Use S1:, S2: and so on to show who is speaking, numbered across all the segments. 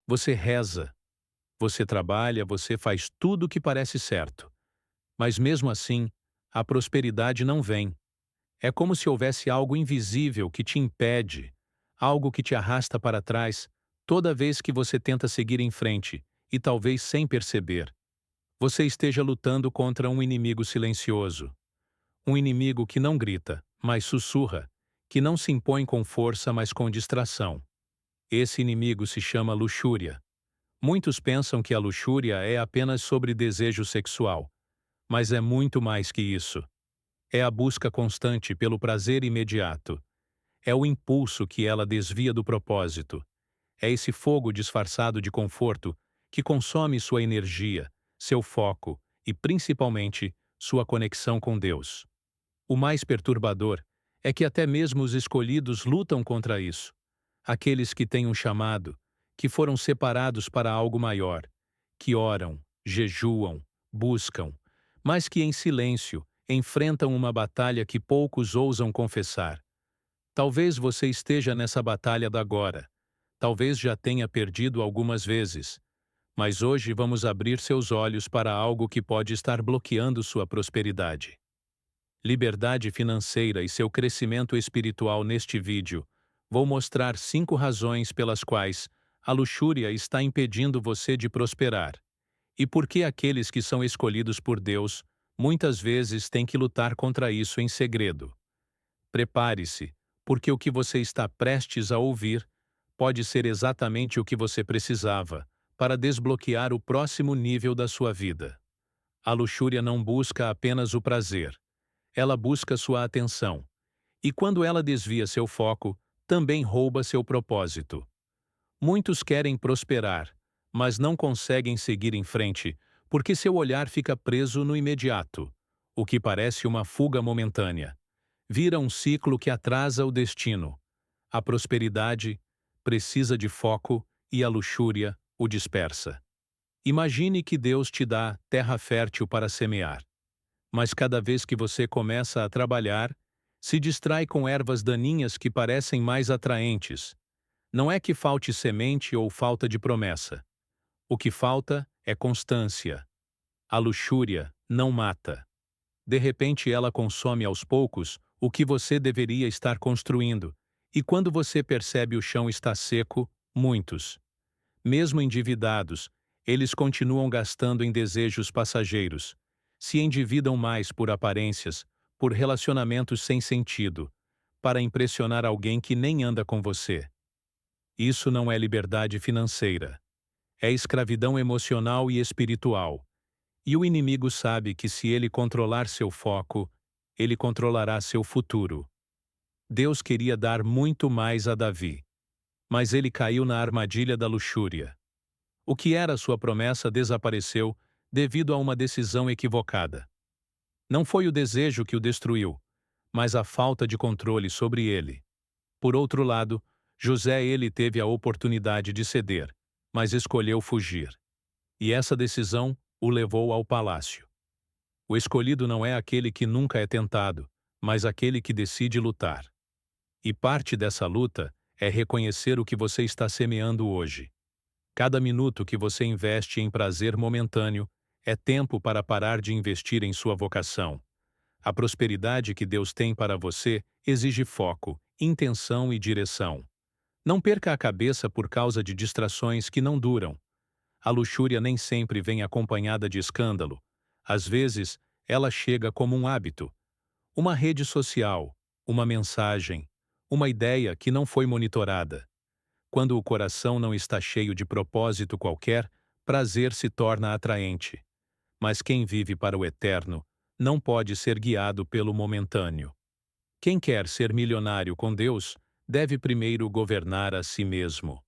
S1: Você reza, você trabalha, você faz tudo o que parece certo. Mas mesmo assim, a prosperidade não vem. É como se houvesse algo invisível que te impede, algo que te arrasta para trás toda vez que você tenta seguir em frente, e talvez sem perceber. Você esteja lutando contra um inimigo silencioso. Um inimigo que não grita, mas sussurra, que não se impõe com força, mas com distração. Esse inimigo se chama luxúria. Muitos pensam que a luxúria é apenas sobre desejo sexual, mas é muito mais que isso. É a busca constante pelo prazer imediato. É o impulso que ela desvia do propósito. É esse fogo disfarçado de conforto que consome sua energia, seu foco e, principalmente, sua conexão com Deus. O mais perturbador é que até mesmo os escolhidos lutam contra isso. Aqueles que têm um chamado, que foram separados para algo maior, que oram, jejuam, buscam, mas que em silêncio enfrentam uma batalha que poucos ousam confessar. Talvez você esteja nessa batalha da agora. Talvez já tenha perdido algumas vezes. Mas hoje vamos abrir seus olhos para algo que pode estar bloqueando sua prosperidade. Liberdade financeira e seu crescimento espiritual. Neste vídeo, vou mostrar 5 razões pelas quais a luxúria está impedindo você de prosperar. E por que aqueles que são escolhidos por Deus muitas vezes têm que lutar contra isso em segredo. Prepare-se, porque o que você está prestes a ouvir pode ser exatamente o que você precisava para desbloquear o próximo nível da sua vida. A luxúria não busca apenas o prazer. Ela busca sua atenção. E quando ela desvia seu foco, também rouba seu propósito. Muitos querem prosperar, mas não conseguem seguir em frente porque seu olhar fica preso no imediato, o que parece uma fuga momentânea. Vira um ciclo que atrasa o destino. A prosperidade precisa de foco e a luxúria o dispersa. Imagine que Deus te dá terra fértil para semear. Mas cada vez que você começa a trabalhar, se distrai com ervas daninhas que parecem mais atraentes. Não é que falte semente ou falta de promessa. O que falta é constância. A luxúria não mata. De repente ela consome aos poucos o que você deveria estar construindo, e quando você percebe o chão está seco, muitos, mesmo endividados, eles continuam gastando em desejos passageiros, se endividam mais por aparências, por relacionamentos sem sentido, para impressionar alguém que nem anda com você. Isso não é liberdade financeira. É escravidão emocional e espiritual. E o inimigo sabe que se ele controlar seu foco, ele controlará seu futuro. Deus queria dar muito mais a Davi, mas ele caiu na armadilha da luxúria. O que era sua promessa desapareceu devido a uma decisão equivocada. Não foi o desejo que o destruiu, mas a falta de controle sobre ele. Por outro lado, José ele teve a oportunidade de ceder, mas escolheu fugir. E essa decisão o levou ao palácio. O escolhido não é aquele que nunca é tentado, mas aquele que decide lutar. E parte dessa luta é reconhecer o que você está semeando hoje. Cada minuto que você investe em prazer momentâneo é tempo para parar de investir em sua vocação. A prosperidade que Deus tem para você exige foco, intenção e direção. Não perca a cabeça por causa de distrações que não duram. A luxúria nem sempre vem acompanhada de escândalo. Às vezes, ela chega como um hábito. Uma rede social, uma mensagem, uma ideia que não foi monitorada. Quando o coração não está cheio de propósito qualquer, prazer se torna atraente. Mas quem vive para o eterno não pode ser guiado pelo momentâneo. Quem quer ser milionário com Deus deve primeiro governar a si mesmo.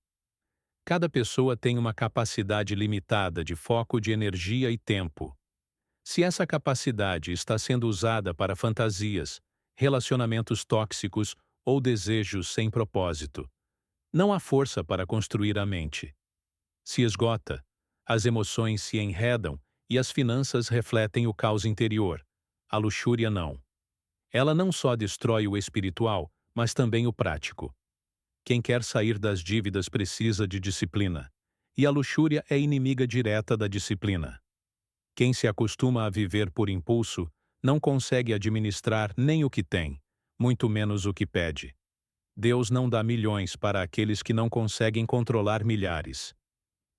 S1: Cada pessoa tem uma capacidade limitada de foco de energia e tempo. Se essa capacidade está sendo usada para fantasias, relacionamentos tóxicos ou desejos sem propósito, não há força para construir a mente. Se esgota, as emoções se enredam e as finanças refletem o caos interior. A luxúria não. Ela não só destrói o espiritual, mas também o prático. Quem quer sair das dívidas precisa de disciplina. e a luxúria é inimiga direta da disciplina. Quem se acostuma a viver por impulso não consegue administrar nem o que tem, muito menos o que pede. Deus não dá milhões para aqueles que não conseguem controlar milhares.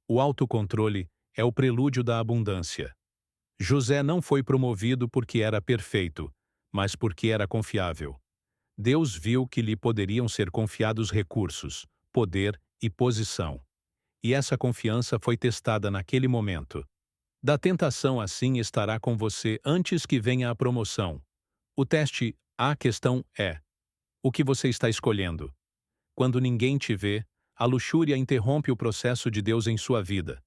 S1: O autocontrole é o prelúdio da abundância. José não foi promovido porque era perfeito, mas porque era confiável. Deus viu que lhe poderiam ser confiados recursos, poder e posição. E essa confiança foi testada naquele momento. Da tentação assim estará com você antes que venha a promoção. A questão é: o que você está escolhendo? Quando ninguém te vê, a luxúria interrompe o processo de Deus em sua vida.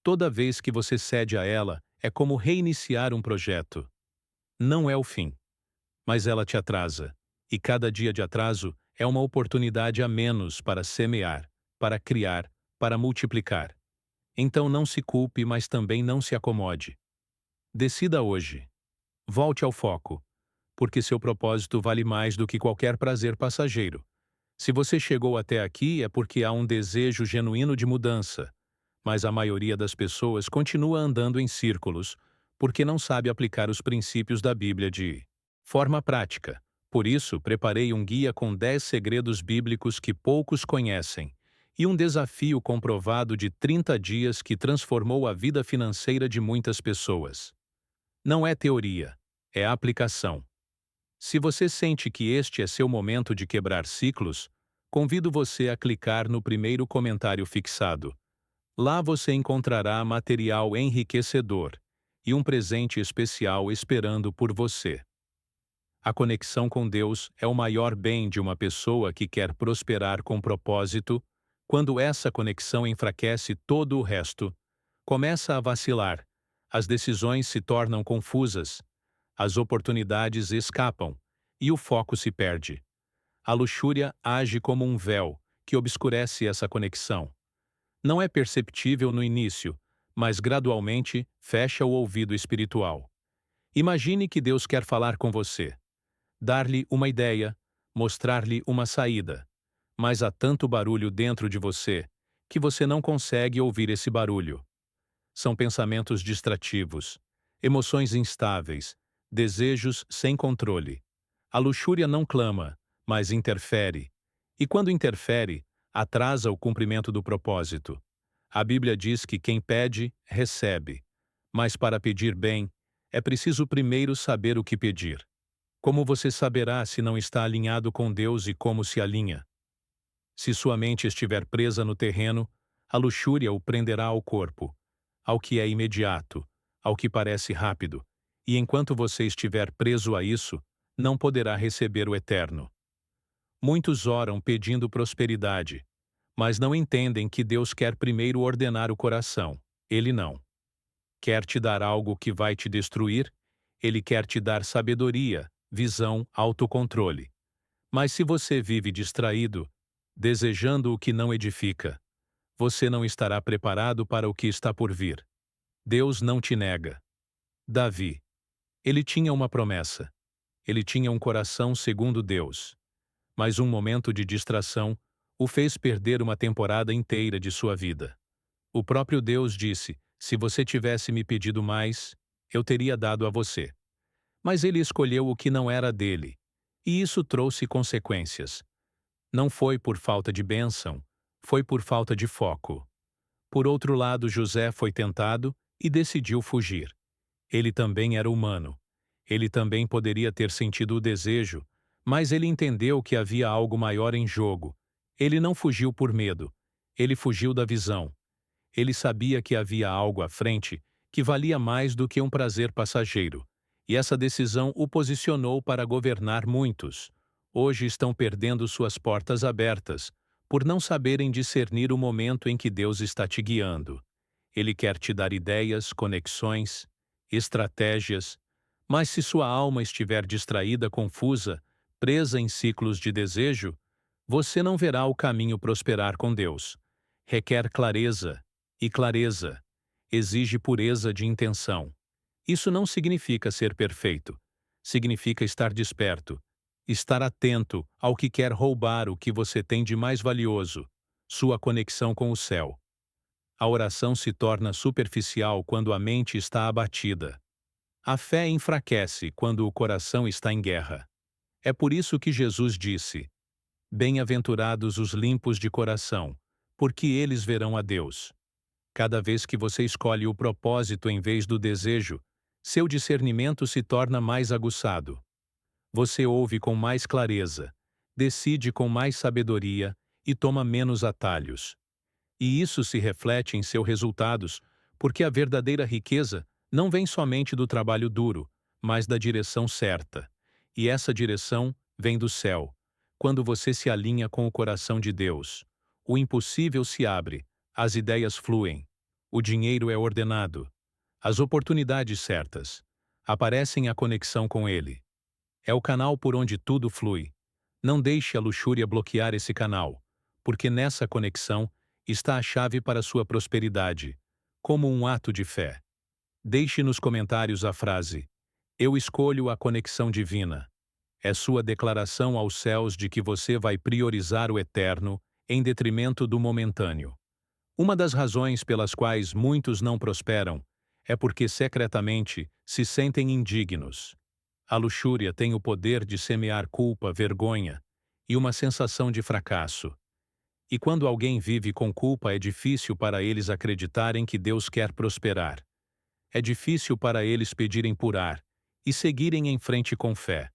S1: Toda vez que você cede a ela, é como reiniciar um projeto. Não é o fim, mas ela te atrasa. E cada dia de atraso é uma oportunidade a menos para semear, para criar, para multiplicar. Então não se culpe, mas também não se acomode. Decida hoje. Volte ao foco, porque seu propósito vale mais do que qualquer prazer passageiro. Se você chegou até aqui é porque há um desejo genuíno de mudança, mas a maioria das pessoas continua andando em círculos porque não sabe aplicar os princípios da Bíblia de forma prática. Por isso, preparei um guia com 10 segredos bíblicos que poucos conhecem e um desafio comprovado de 30 dias que transformou a vida financeira de muitas pessoas. Não é teoria, é aplicação. Se você sente que este é seu momento de quebrar ciclos, convido você a clicar no primeiro comentário fixado. Lá você encontrará material enriquecedor e um presente especial esperando por você. A conexão com Deus é o maior bem de uma pessoa que quer prosperar com propósito. Quando essa conexão enfraquece todo o resto, começa a vacilar, as decisões se tornam confusas, as oportunidades escapam e o foco se perde. A luxúria age como um véu que obscurece essa conexão. Não é perceptível no início, mas gradualmente fecha o ouvido espiritual. Imagine que Deus quer falar com você, dar-lhe uma ideia, mostrar-lhe uma saída. Mas há tanto barulho dentro de você que você não consegue ouvir esse barulho. São pensamentos distrativos, emoções instáveis, desejos sem controle. A luxúria não clama, mas interfere. E quando interfere, atrasa o cumprimento do propósito. A Bíblia diz que quem pede, recebe. Mas para pedir bem, é preciso primeiro saber o que pedir. Como você saberá se não está alinhado com Deus e como se alinha? Se sua mente estiver presa no terreno, a luxúria o prenderá ao corpo, ao que é imediato, ao que parece rápido, e enquanto você estiver preso a isso, não poderá receber o eterno. Muitos oram pedindo prosperidade, mas não entendem que Deus quer primeiro ordenar o coração. Ele não quer te dar algo que vai te destruir, ele quer te dar sabedoria, visão, autocontrole. Mas se você vive distraído, desejando o que não edifica, você não estará preparado para o que está por vir. Deus não te nega. Davi. Ele tinha uma promessa. Ele tinha um coração segundo Deus. Mas um momento de distração o fez perder uma temporada inteira de sua vida. O próprio Deus disse: se você tivesse me pedido mais, eu teria dado a você. Mas ele escolheu o que não era dele, e isso trouxe consequências. Não foi por falta de bênção, foi por falta de foco. Por outro lado, José foi tentado e decidiu fugir. Ele também era humano. Ele também poderia ter sentido o desejo, mas ele entendeu que havia algo maior em jogo. Ele não fugiu por medo. Ele fugiu da visão. Ele sabia que havia algo à frente que valia mais do que um prazer passageiro. E essa decisão o posicionou para governar muitos. Hoje estão perdendo suas portas abertas, por não saberem discernir o momento em que Deus está te guiando. Ele quer te dar ideias, conexões, estratégias, mas se sua alma estiver distraída, confusa, presa em ciclos de desejo, você não verá o caminho prosperar com Deus. Requer clareza, e clareza exige pureza de intenção. Isso não significa ser perfeito. Significa estar desperto, estar atento ao que quer roubar o que você tem de mais valioso, sua conexão com o céu. A oração se torna superficial quando a mente está abatida. A fé enfraquece quando o coração está em guerra. É por isso que Jesus disse: Bem-aventurados os limpos de coração, porque eles verão a Deus. Cada vez que você escolhe o propósito em vez do desejo, seu discernimento se torna mais aguçado. Você ouve com mais clareza, decide com mais sabedoria e toma menos atalhos. E isso se reflete em seus resultados, porque a verdadeira riqueza não vem somente do trabalho duro, mas da direção certa. E essa direção vem do céu. Quando você se alinha com o coração de Deus, o impossível se abre, as ideias fluem, o dinheiro é ordenado, as oportunidades certas. Aparecem a conexão com Ele. É o canal por onde tudo flui. Não deixe a luxúria bloquear esse canal, porque nessa conexão está a chave para sua prosperidade, como um ato de fé. Deixe nos comentários a frase: Eu escolho a conexão divina. É sua declaração aos céus de que você vai priorizar o eterno em detrimento do momentâneo. Uma das razões pelas quais muitos não prosperam é porque secretamente se sentem indignos. A luxúria tem o poder de semear culpa, vergonha e uma sensação de fracasso. E quando alguém vive com culpa, é difícil para eles acreditarem que Deus quer prosperar. É difícil para eles pedirem por ar e seguirem em frente com fé.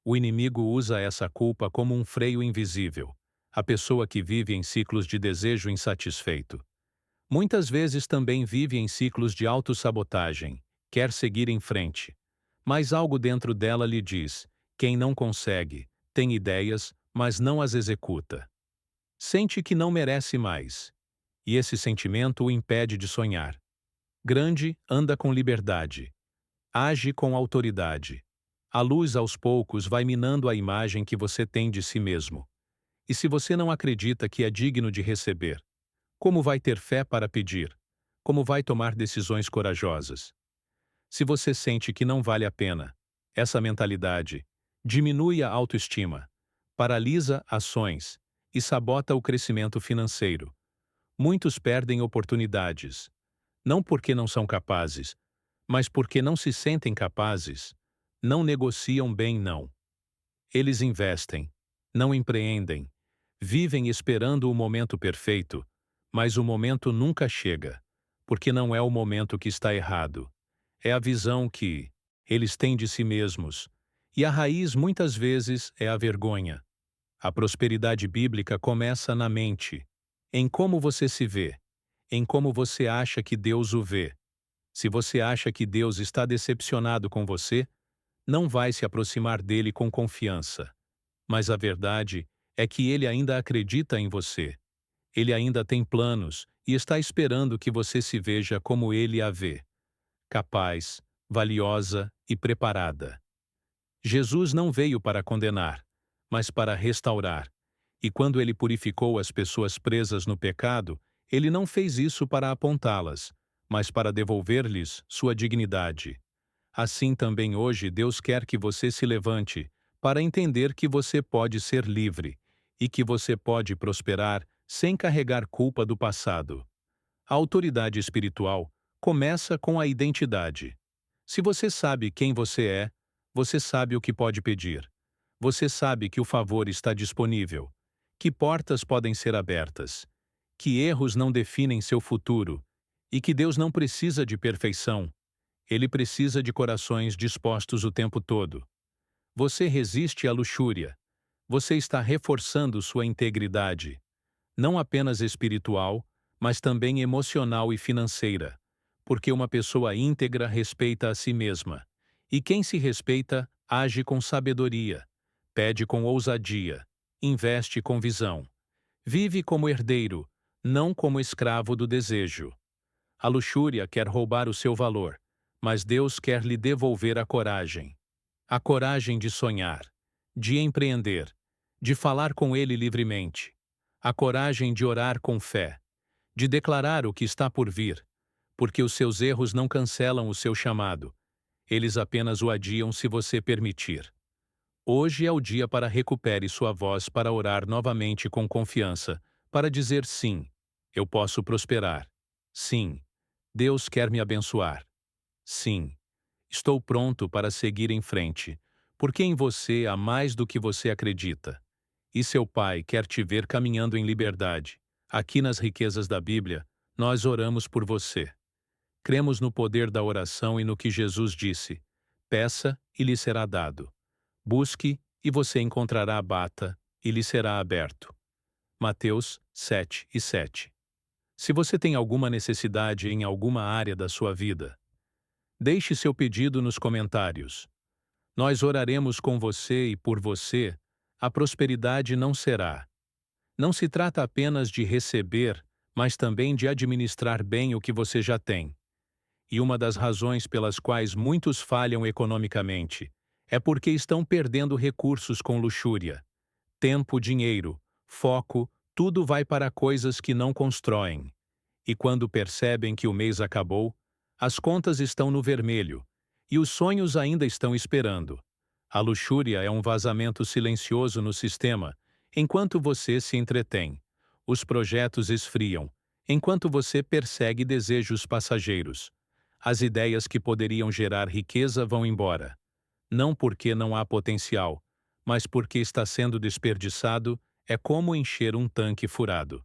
S1: O inimigo usa essa culpa como um freio invisível, a pessoa que vive em ciclos de desejo insatisfeito. Muitas vezes também vive em ciclos de autossabotagem, quer seguir em frente. Mas algo dentro dela lhe diz: quem não consegue, tem ideias, mas não as executa. Sente que não merece mais. E esse sentimento o impede de sonhar. Grande, anda com liberdade. Age com autoridade. A luz aos poucos vai minando a imagem que você tem de si mesmo. E se você não acredita que é digno de receber, como vai ter fé para pedir? Como vai tomar decisões corajosas? Se você sente que não vale a pena, essa mentalidade diminui a autoestima, paralisa ações e sabota o crescimento financeiro. Muitos perdem oportunidades, não porque não são capazes, mas porque não se sentem capazes, não negociam bem, não. Eles investem, não empreendem, vivem esperando o momento perfeito, mas o momento nunca chega, porque não é o momento que está errado. É a visão que eles têm de si mesmos, e a raiz muitas vezes é a vergonha. A prosperidade bíblica começa na mente, em como você se vê, em como você acha que Deus o vê. Se você acha que Deus está decepcionado com você, não vai se aproximar dele com confiança. Mas a verdade é que ele ainda acredita em você. Ele ainda tem planos e está esperando que você se veja como ele a vê: capaz, valiosa e preparada. Jesus não veio para condenar, mas para restaurar. E quando ele purificou as pessoas presas no pecado, ele não fez isso para apontá-las, mas para devolver-lhes sua dignidade. Assim também hoje Deus quer que você se levante para entender que você pode ser livre e que você pode prosperar sem carregar culpa do passado. A autoridade espiritual começa com a identidade. Se você sabe quem você é, você sabe o que pode pedir. Você sabe que o favor está disponível, que portas podem ser abertas, que erros não definem seu futuro e que Deus não precisa de perfeição. Ele precisa de corações dispostos o tempo todo. Você resiste à luxúria. Você está reforçando sua integridade, não apenas espiritual, mas também emocional e financeira, porque uma pessoa íntegra respeita a si mesma. E quem se respeita, age com sabedoria, pede com ousadia, investe com visão. Vive como herdeiro, não como escravo do desejo. A luxúria quer roubar o seu valor, mas Deus quer lhe devolver a coragem. A coragem de sonhar, de empreender, de falar com Ele livremente. A coragem de orar com fé, de declarar o que está por vir, porque os seus erros não cancelam o seu chamado. Eles apenas o adiam se você permitir. Hoje é o dia para recupere sua voz para orar novamente com confiança, para dizer sim, eu posso prosperar. Sim, Deus quer me abençoar. Sim, estou pronto para seguir em frente, porque em você há mais do que você acredita. E seu Pai quer te ver caminhando em liberdade. Aqui nas riquezas da Bíblia, nós oramos por você. Cremos no poder da oração e no que Jesus disse: peça e lhe será dado. Busque e você encontrará, bata e lhe será aberto. Mateus 7:7. Se você tem alguma necessidade em alguma área da sua vida, deixe seu pedido nos comentários. Nós oraremos com você e por você. A prosperidade não será. Não se trata apenas de receber, mas também de administrar bem o que você já tem. E uma das razões pelas quais muitos falham economicamente é porque estão perdendo recursos com luxúria. Tempo, dinheiro, foco, tudo vai para coisas que não constroem. E quando percebem que o mês acabou, as contas estão no vermelho e os sonhos ainda estão esperando. A luxúria é um vazamento silencioso no sistema, enquanto você se entretém. Os projetos esfriam, enquanto você persegue desejos passageiros. As ideias que poderiam gerar riqueza vão embora. Não porque não há potencial, mas porque está sendo desperdiçado, é como encher um tanque furado.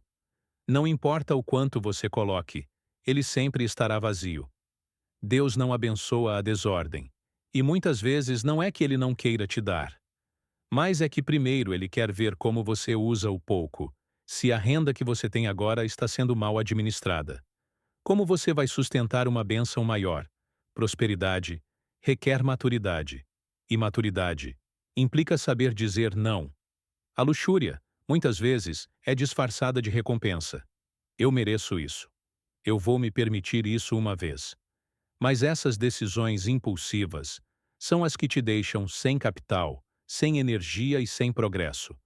S1: Não importa o quanto você coloque, ele sempre estará vazio. Deus não abençoa a desordem. E muitas vezes não é que ele não queira te dar. Mas é que primeiro ele quer ver como você usa o pouco, se a renda que você tem agora está sendo mal administrada. Como você vai sustentar uma bênção maior? Prosperidade requer maturidade. E maturidade implica saber dizer não. A luxúria, muitas vezes, é disfarçada de recompensa. Eu mereço isso. Eu vou me permitir isso uma vez. Mas essas decisões impulsivas são as que te deixam sem capital, sem energia e sem progresso.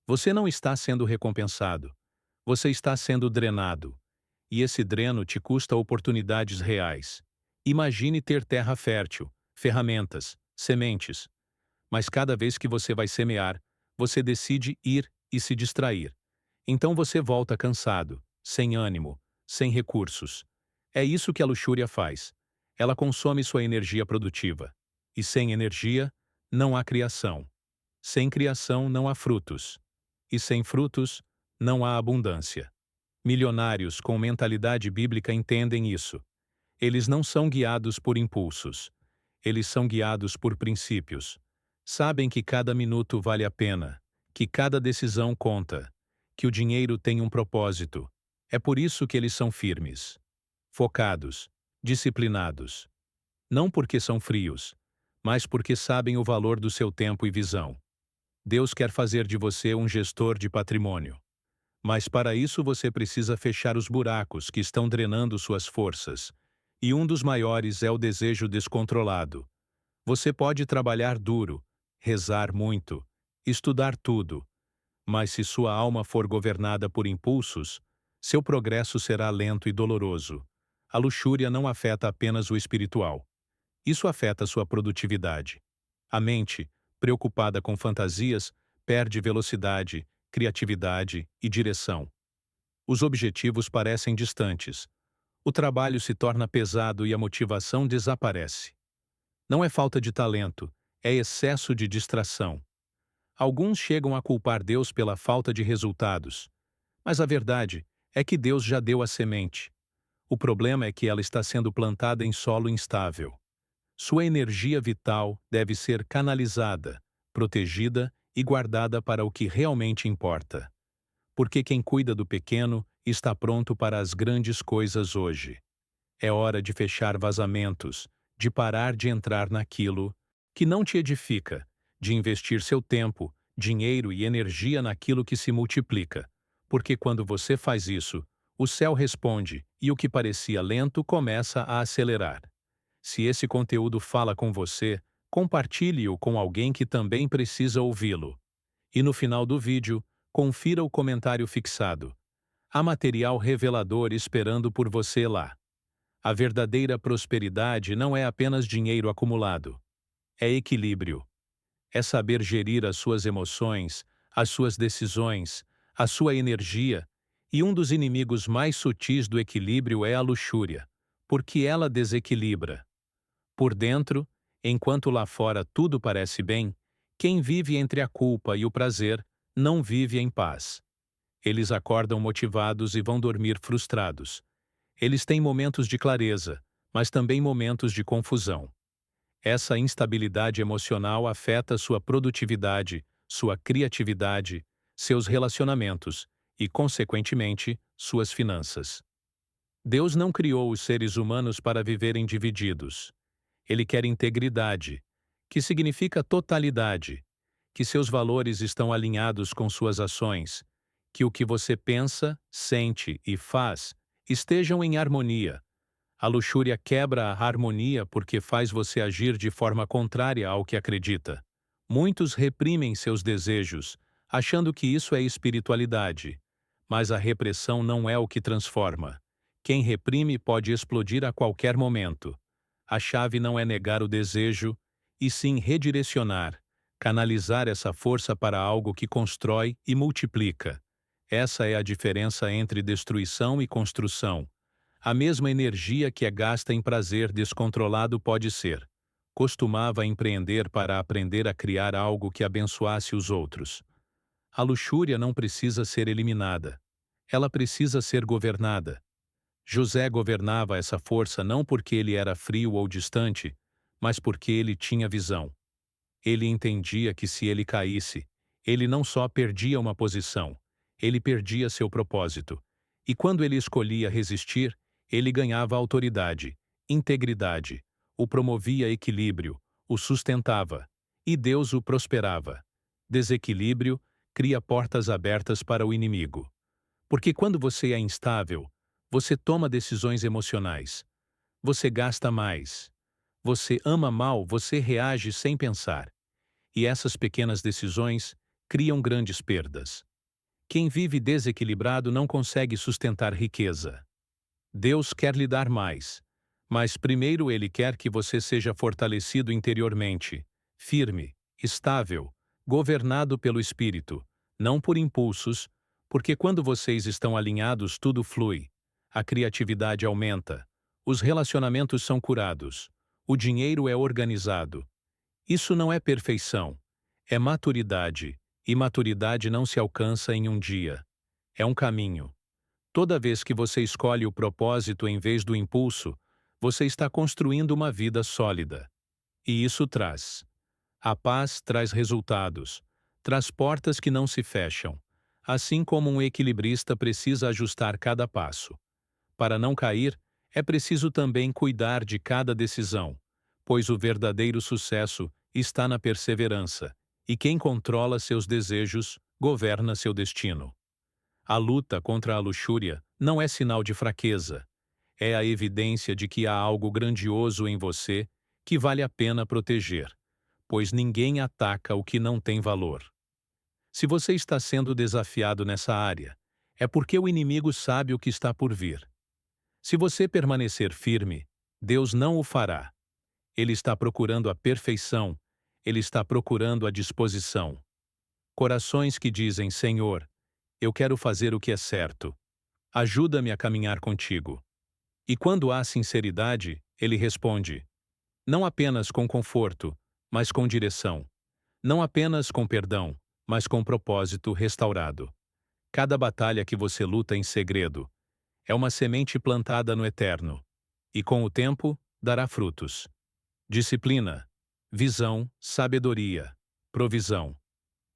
S1: Você não está sendo recompensado. Você está sendo drenado. E esse dreno te custa oportunidades reais. Imagine ter terra fértil, ferramentas, sementes. Mas cada vez que você vai semear, você decide ir e se distrair. Então você volta cansado, sem ânimo, sem recursos. É isso que a luxúria faz. Ela consome sua energia produtiva. E sem energia, não há criação. Sem criação, não há frutos. E sem frutos, não há abundância. Milionários com mentalidade bíblica entendem isso. Eles não são guiados por impulsos. Eles são guiados por princípios. Sabem que cada minuto vale a pena, que cada decisão conta, que o dinheiro tem um propósito. É por isso que eles são firmes, focados, disciplinados. Não porque são frios, mas porque sabem o valor do seu tempo e visão. Deus quer fazer de você um gestor de patrimônio. Mas para isso você precisa fechar os buracos que estão drenando suas forças. E um dos maiores é o desejo descontrolado. Você pode trabalhar duro, rezar muito, estudar tudo, mas se sua alma for governada por impulsos, seu progresso será lento e doloroso. A luxúria não afeta apenas o espiritual. Isso afeta sua produtividade. A mente, preocupada com fantasias, perde velocidade, criatividade e direção. Os objetivos parecem distantes. O trabalho se torna pesado e a motivação desaparece. Não é falta de talento, é excesso de distração. Alguns chegam a culpar Deus pela falta de resultados. Mas a verdade é que Deus já deu a semente. O problema é que ela está sendo plantada em solo instável. Sua energia vital deve ser canalizada, protegida e guardada para o que realmente importa. Porque quem cuida do pequeno está pronto para as grandes coisas hoje. É hora de fechar vazamentos, de parar de entrar naquilo que não te edifica, de investir seu tempo, dinheiro e energia naquilo que se multiplica. Porque quando você faz isso, o céu responde e o que parecia lento começa a acelerar. Se esse conteúdo fala com você, compartilhe-o com alguém que também precisa ouvi-lo. E no final do vídeo, confira o comentário fixado. Há material revelador esperando por você lá. A verdadeira prosperidade não é apenas dinheiro acumulado. É equilíbrio. É saber gerir as suas emoções, as suas decisões, a sua energia E um dos inimigos mais sutis do equilíbrio é a luxúria, porque ela desequilibra. Por dentro, enquanto lá fora tudo parece bem, quem vive entre a culpa e o prazer não vive em paz. Eles acordam motivados e vão dormir frustrados. Eles têm momentos de clareza, mas também momentos de confusão. Essa instabilidade emocional afeta sua produtividade, sua criatividade, seus relacionamentos e, consequentemente, suas finanças. Deus não criou os seres humanos para viverem divididos. Ele quer integridade, que significa totalidade, que seus valores estão alinhados com suas ações, que o que você pensa, sente e faz estejam em harmonia. A luxúria quebra a harmonia porque faz você agir de forma contrária ao que acredita. Muitos reprimem seus desejos, achando que isso é espiritualidade. Mas a repressão não é o que transforma. Quem reprime pode explodir a qualquer momento. A chave não é negar o desejo, e sim redirecionar, canalizar essa força para algo que constrói e multiplica. Essa é a diferença entre destruição e construção. A mesma energia que é gasta em prazer descontrolado pode ser. Costumava empreender para aprender a criar algo que abençoasse os outros. A luxúria não precisa ser eliminada. Ela precisa ser governada. José governava essa força não porque ele era frio ou distante, mas porque ele tinha visão. Ele entendia que se ele caísse, ele não só perdia uma posição, ele perdia seu propósito. E quando ele escolhia resistir, ele ganhava autoridade, integridade, o promovia equilíbrio, o sustentava, e Deus o prosperava. Desequilíbrio cria portas abertas para o inimigo. Porque quando você é instável, você toma decisões emocionais. Você gasta mais. Você ama mal, você reage sem pensar. E essas pequenas decisões criam grandes perdas. Quem vive desequilibrado não consegue sustentar riqueza. Deus quer lhe dar mais, mas primeiro Ele quer que você seja fortalecido interiormente, firme, estável, governado pelo Espírito, não por impulsos, porque quando vocês estão alinhados tudo flui, a criatividade aumenta, os relacionamentos são curados, o dinheiro é organizado. Isso não é perfeição, é maturidade, e maturidade não se alcança em um dia. É um caminho. Toda vez que você escolhe o propósito em vez do impulso, você está construindo uma vida sólida. E isso traz. A paz traz resultados, traz portas que não se fecham, assim como um equilibrista precisa ajustar cada passo. Para não cair, é preciso também cuidar de cada decisão, pois o verdadeiro sucesso está na perseverança, e quem controla seus desejos governa seu destino. A luta contra a luxúria não é sinal de fraqueza, é a evidência de que há algo grandioso em você que vale a pena proteger, pois ninguém ataca o que não tem valor. Se você está sendo desafiado nessa área, é porque o inimigo sabe o que está por vir. Se você permanecer firme, Deus não o fará. Ele está procurando a perfeição, ele está procurando a disposição. Corações que dizem: Senhor, eu quero fazer o que é certo. Ajuda-me a caminhar contigo. E quando há sinceridade, ele responde: não apenas com conforto, mas com direção. Não apenas com perdão, mas com propósito restaurado. Cada batalha que você luta em segredo é uma semente plantada no eterno, e com o tempo dará frutos. Disciplina, visão, sabedoria, provisão.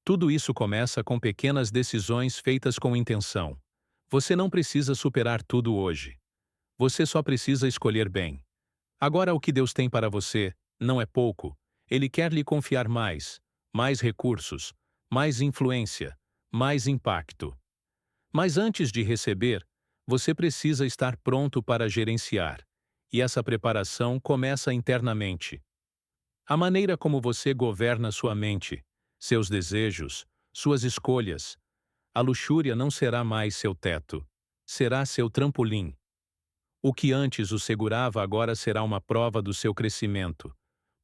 S1: Tudo isso começa com pequenas decisões feitas com intenção. Você não precisa superar tudo hoje. Você só precisa escolher bem. Agora o que Deus tem para você não é pouco. Ele quer lhe confiar mais recursos, mais influência, mais impacto. Mas antes de receber, você precisa estar pronto para gerenciar. E essa preparação começa internamente. A maneira como você governa sua mente, seus desejos, suas escolhas. A luxúria não será mais seu teto. Será seu trampolim. O que antes o segurava agora será uma prova do seu crescimento.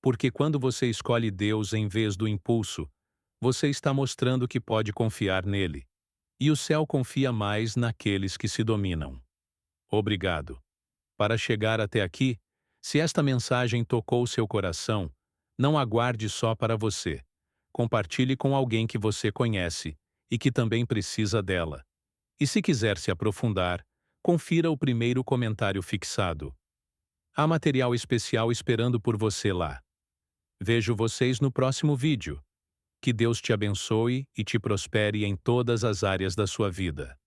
S1: Porque quando você escolhe Deus em vez do impulso, você está mostrando que pode confiar nele. e o céu confia mais naqueles que se dominam. Obrigado. Para chegar até aqui, se esta mensagem tocou seu coração, não aguarde só para você. Compartilhe com alguém que você conhece e que também precisa dela. E se quiser se aprofundar, confira o primeiro comentário fixado. Há material especial esperando por você lá. Vejo vocês no próximo vídeo. Que Deus te abençoe e te prospere em todas as áreas da sua vida.